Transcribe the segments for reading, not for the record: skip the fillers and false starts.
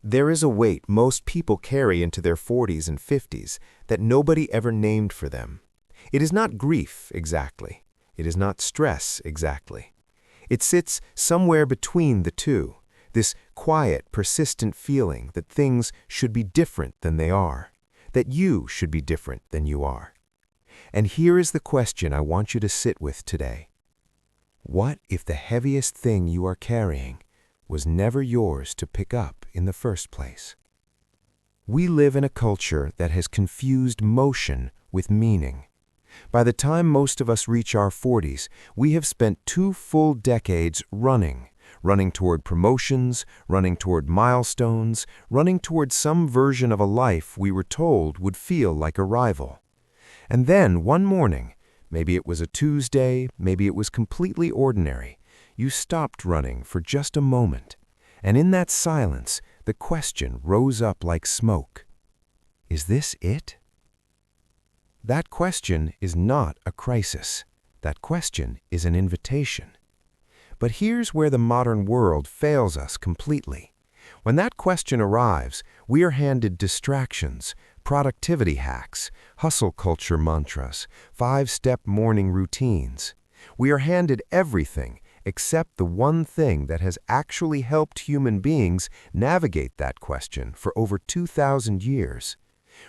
There is a weight most people carry into their 40s and 50s that nobody ever named for them. It is not grief, exactly. It is not stress, exactly. It sits somewhere between the two, this quiet, persistent feeling that things should be different than they are, that you should be different than you are. And here is the question I want you to sit with today. What if the heaviest thing you are carrying was never yours to pick up in the first place? We live in a culture that has confused motion with meaning. By the time most of us reach our 40s, we have spent 2 full decades running toward promotions, running toward milestones, running toward some version of a life we were told would feel like a rival. And then one morning, maybe it was a Tuesday, maybe it was completely ordinary, you stopped running for just a moment, and in that silence, the question rose up like smoke. Is this it? That question is not a crisis. That question is an invitation. But here's where the modern world fails us completely. When that question arrives, we are handed distractions, productivity hacks, hustle culture mantras, 5-step morning routines. We are handed everything except the one thing that has actually helped human beings navigate that question for over 2,000 years.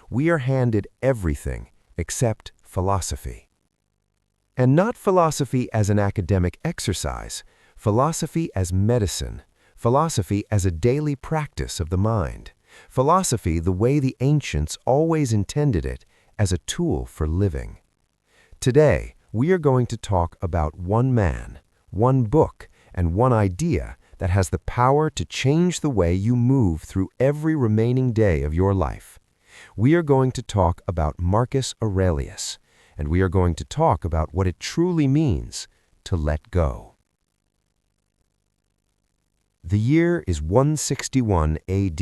We are handed everything except philosophy. And not philosophy as an academic exercise, philosophy as medicine, philosophy as a daily practice of the mind, philosophy the way the ancients always intended it, as a tool for living. Today, we are going to talk about one man, one book, and one idea that has the power to change the way you move through every remaining day of your life. We are going to talk about Marcus Aurelius, and we are going to talk about what it truly means to let go. The year is 161 AD.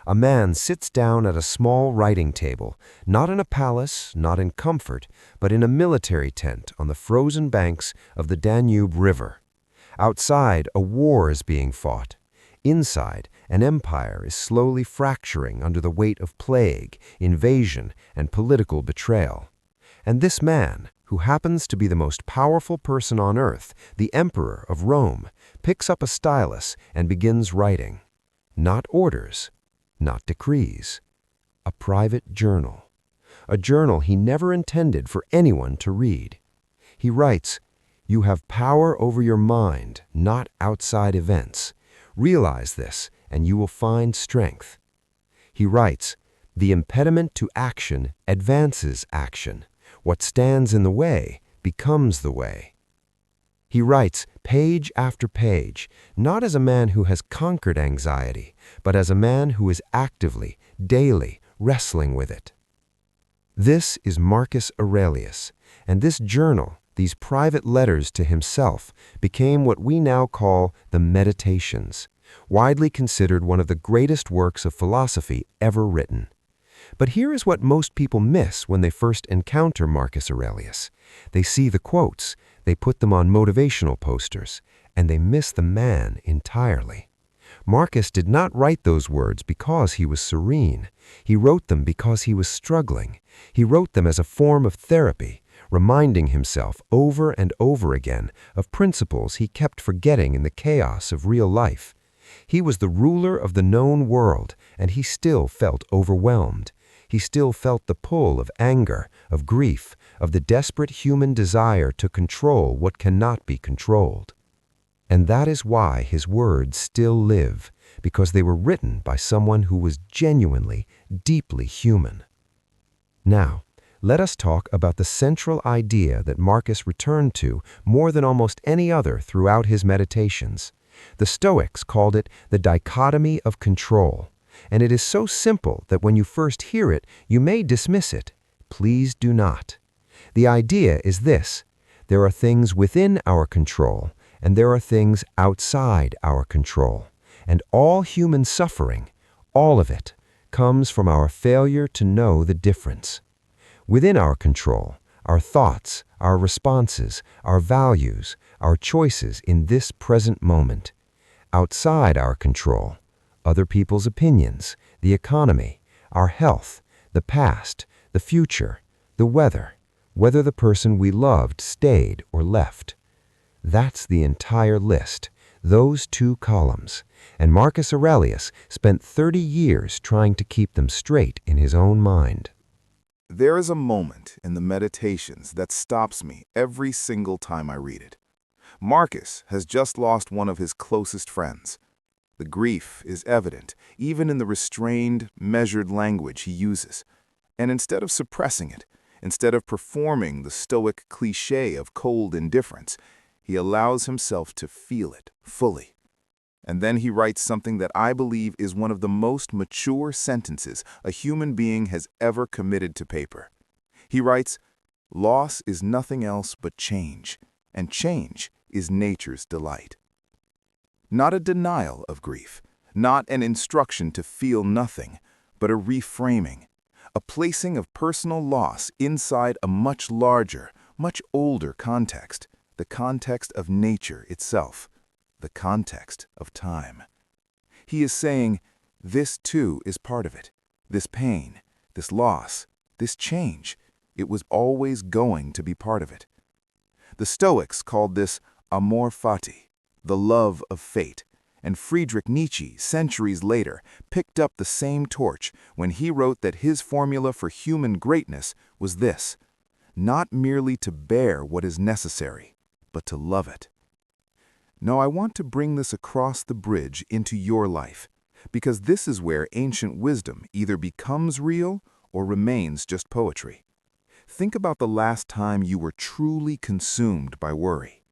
A man sits down at a small writing table, not in a palace, not in comfort, but in a military tent on the frozen banks of the Danube River. Outside, a war is being fought. Inside, an empire is slowly fracturing under the weight of plague, invasion, and political betrayal. And this man, who happens to be the most powerful person on earth, the Emperor of Rome, picks up a stylus and begins writing. Not orders, not decrees. A private journal. A journal he never intended for anyone to read. He writes, "You have power over your mind, not outside events. Realize this, and you will find strength." He writes, "The impediment to action advances action. What stands in the way becomes the way." He writes page after page, not as a man who has conquered anxiety, but as a man who is actively, daily, wrestling with it. This is Marcus Aurelius, and this journal, these private letters to himself, became what we now call the Meditations, widely considered one of the greatest works of philosophy ever written. But here is what most people miss when they first encounter Marcus Aurelius. They see the quotes, they put them on motivational posters, and they miss the man entirely. Marcus did not write those words because he was serene. He wrote them because he was struggling. He wrote them as a form of therapy, reminding himself over and over again of principles he kept forgetting in the chaos of real life. He was the ruler of the known world, and he still felt overwhelmed. He still felt the pull of anger, of grief, of the desperate human desire to control what cannot be controlled. And that is why his words still live, because they were written by someone who was genuinely, deeply human. Now, let us talk about the central idea that Marcus returned to more than almost any other throughout his meditations. The Stoics called it the Dichotomy of Control, and it is so simple that when you first hear it, you may dismiss it. Please do not. The idea is this: there are things within our control, and there are things outside our control, and all human suffering, all of it, comes from our failure to know the difference. Within our control, our thoughts, our responses, our values, our choices in this present moment. Outside our control, other people's opinions, the economy, our health, the past, the future, the weather, whether the person we loved stayed or left. That's the entire list, those 2 columns, and Marcus Aurelius spent 30 years trying to keep them straight in his own mind. There is a moment in the Meditations that stops me every single time I read it. Marcus has just lost one of his closest friends. The grief is evident, even in the restrained, measured language he uses. And instead of suppressing it, instead of performing the Stoic cliché of cold indifference, he allows himself to feel it fully. And then he writes something that I believe is one of the most mature sentences a human being has ever committed to paper. He writes, "Loss is nothing else but change, and change is nature's delight." Not a denial of grief, not an instruction to feel nothing, but a reframing, a placing of personal loss inside a much larger, much older context, the context of nature itself, the context of time. He is saying, this too is part of it. This pain, this loss, this change, it was always going to be part of it. The Stoics called this Amor Fati, the love of fate, and Friedrich Nietzsche, centuries later, picked up the same torch when he wrote that his formula for human greatness was this: not merely to bear what is necessary, but to love it. Now I want to bring this across the bridge into your life, because this is where ancient wisdom either becomes real or remains just poetry. Think about the last time you were truly consumed by worry.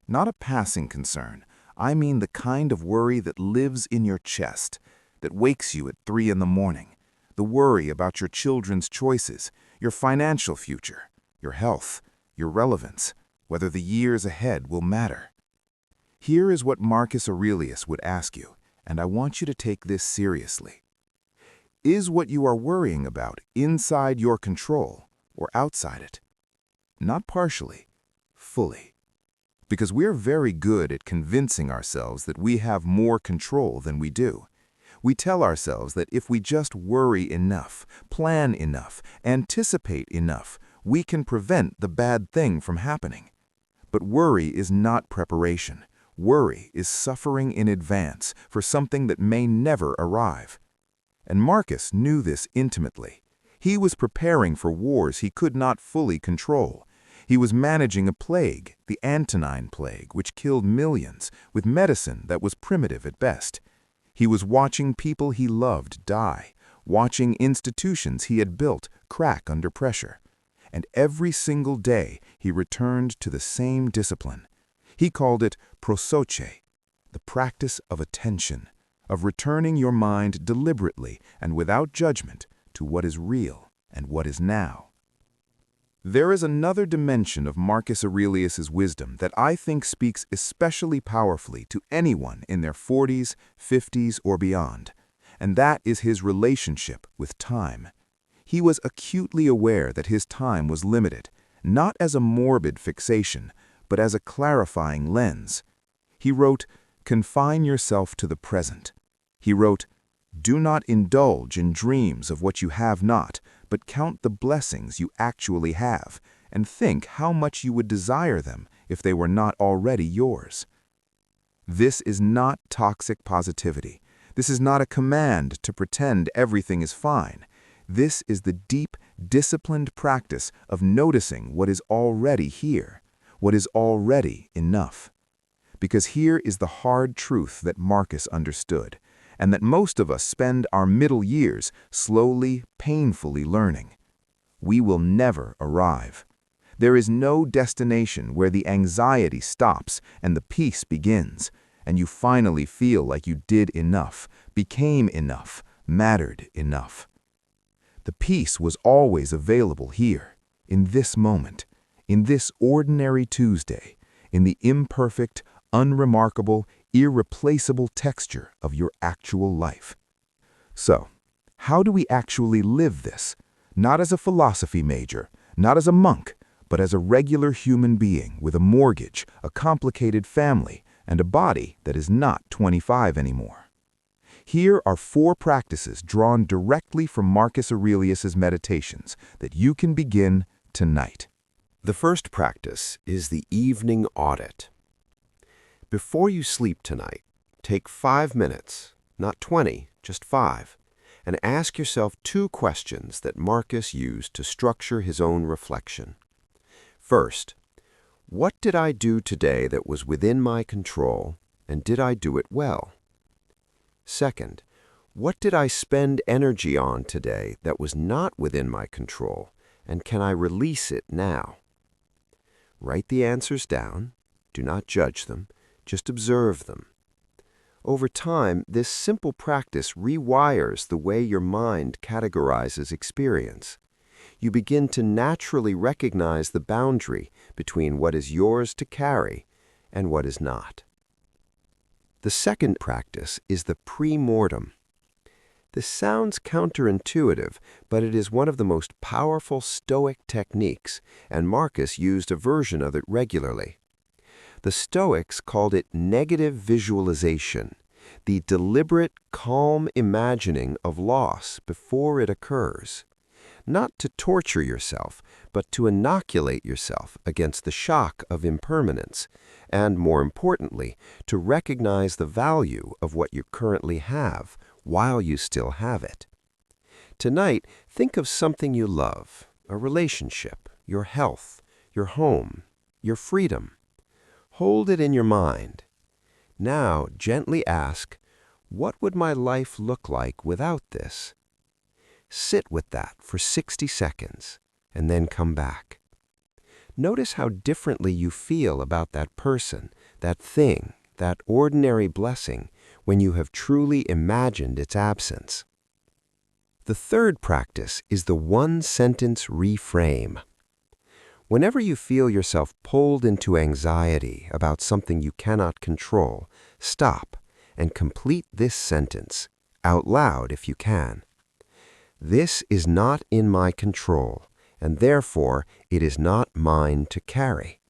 Not a passing concern. I mean the kind of worry that lives in your chest, that wakes you at 3 in the morning. The worry about your children's choices, your financial future, your health, your relevance, whether the years ahead will matter. Here is what Marcus Aurelius would ask you, and I want you to take this seriously. Is what you are worrying about inside your control or outside it? Not partially, fully. Because we're very good at convincing ourselves that we have more control than we do. We tell ourselves that if we just worry enough, plan enough, anticipate enough, we can prevent the bad thing from happening. But worry is not preparation. Worry is suffering in advance for something that may never arrive. And Marcus knew this intimately. He was preparing for wars he could not fully control. He was managing a plague, the Antonine Plague, which killed millions, with medicine that was primitive at best. He was watching people he loved die, watching institutions he had built crack under pressure. And every single day he returned to the same discipline. He called it prosoche, the practice of attention, of returning your mind deliberately and without judgment to what is real and what is now. There is another dimension of Marcus Aurelius's wisdom that I think speaks especially powerfully to anyone in their 40s, 50s, or beyond, and that is his relationship with time. He was acutely aware that his time was limited, not as a morbid fixation, but as a clarifying lens. He wrote, "Confine yourself to the present." He wrote, "Do not indulge in dreams of what you have not, but count the blessings you actually have, and think how much you would desire them if they were not already yours." This is not toxic positivity. This is not a command to pretend everything is fine. This is the deep, disciplined practice of noticing what is already here, what is already enough. Because here is the hard truth that Marcus understood, and that most of us spend our middle years slowly, painfully learning. We will never arrive. There is no destination where the anxiety stops and the peace begins, and you finally feel like you did enough, became enough, mattered enough. The peace was always available here, in this moment, in this ordinary Tuesday, in the imperfect, unremarkable, irreplaceable texture of your actual life. So, how do we actually live this? Not as a philosophy major, not as a monk, but as a regular human being with a mortgage, a complicated family, and a body that is not 25 anymore. Here are 4 practices drawn directly from Marcus Aurelius's meditations that you can begin tonight. The first practice is the Evening Audit. Before you sleep tonight, take 5 minutes, not 20, just 5, and ask yourself 2 questions that Marcus used to structure his own reflection. First, what did I do today that was within my control, and did I do it well? Second, what did I spend energy on today that was not within my control, and can I release it now? Write the answers down. Do not judge them. Just observe them. Over time, this simple practice rewires the way your mind categorizes experience. You begin to naturally recognize the boundary between what is yours to carry and what is not. The second practice is the pre-mortem. This sounds counterintuitive, but it is one of the most powerful Stoic techniques, and Marcus used a version of it regularly. The Stoics called it negative visualization, the deliberate, calm imagining of loss before it occurs. Not to torture yourself, but to inoculate yourself against the shock of impermanence, and more importantly, to recognize the value of what you currently have while you still have it. Tonight, think of something you love, a relationship, your health, your home, your freedom. Hold it in your mind. Now, gently ask, what would my life look like without this? Sit with that for 60 seconds, and then come back. Notice how differently you feel about that person, that thing, that ordinary blessing, when you have truly imagined its absence. The third practice is the one-sentence reframe. Whenever you feel yourself pulled into anxiety about something you cannot control, stop and complete this sentence, out loud if you can. This is not in my control, and therefore it is not mine to carry.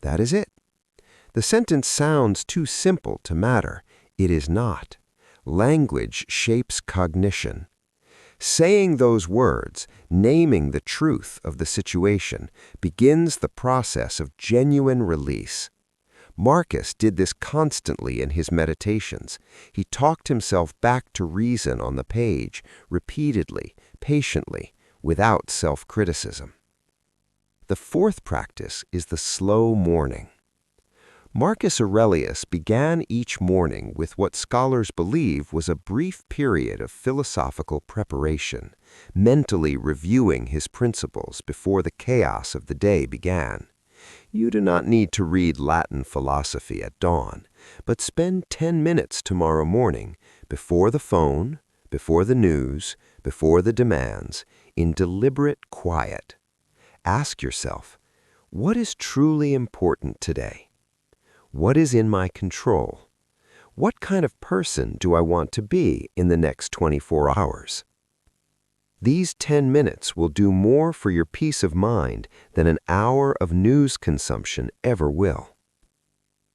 That is it. The sentence sounds too simple to matter. It is not. Language shapes cognition. Saying those words, naming the truth of the situation, begins the process of genuine release. Marcus did this constantly in his meditations. He talked himself back to reason on the page, repeatedly, patiently, without self-criticism. The fourth practice is the slow morning. Marcus Aurelius began each morning with what scholars believe was a brief period of philosophical preparation, mentally reviewing his principles before the chaos of the day began. You do not need to read Latin philosophy at dawn, but spend 10 minutes tomorrow morning, before the phone, before the news, before the demands, in deliberate quiet. Ask yourself, what is truly important today? What is in my control? What kind of person do I want to be in the next 24 hours? These 10 minutes will do more for your peace of mind than an hour of news consumption ever will.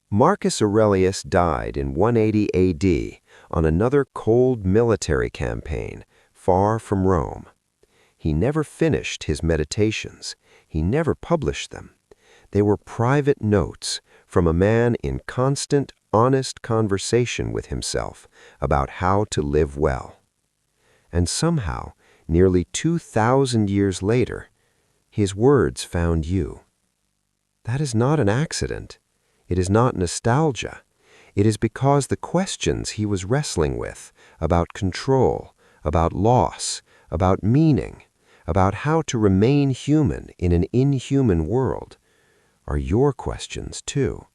Marcus Aurelius died in 180 AD on another cold military campaign, far from Rome. He never finished his meditations. He never published them. They were private notes from a man in constant, honest conversation with himself about how to live well. And somehow, nearly 2,000 years later, his words found you. That is not an accident. It is not nostalgia. It is because the questions he was wrestling with about control, about loss, about meaning, about how to remain human in an inhuman world, are your questions too.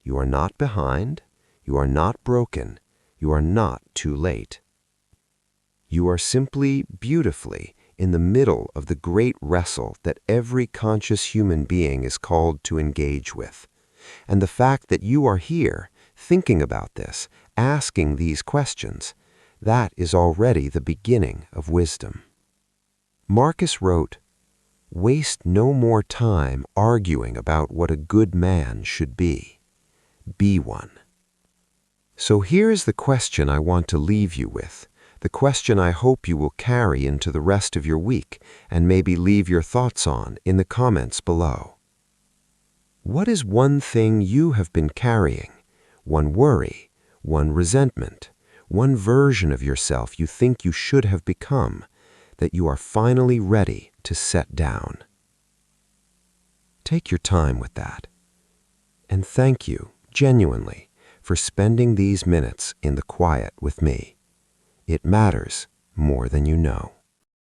You are not behind. You are not broken. You are not too late. You are simply, beautifully, in the middle of the great wrestle that every conscious human being is called to engage with. And the fact that you are here, thinking about this, asking these questions, that is already the beginning of wisdom. Marcus wrote, "Waste no more time arguing about what a good man should be. Be one." So here's the question I want to leave you with, the question I hope you will carry into the rest of your week and maybe leave your thoughts on in the comments below. What is one thing you have been carrying, one worry, one resentment, one version of yourself you think you should have become, that you are finally ready to set down? Take your time with that. And thank you, genuinely, for spending these minutes in the quiet with me. It matters more than you know.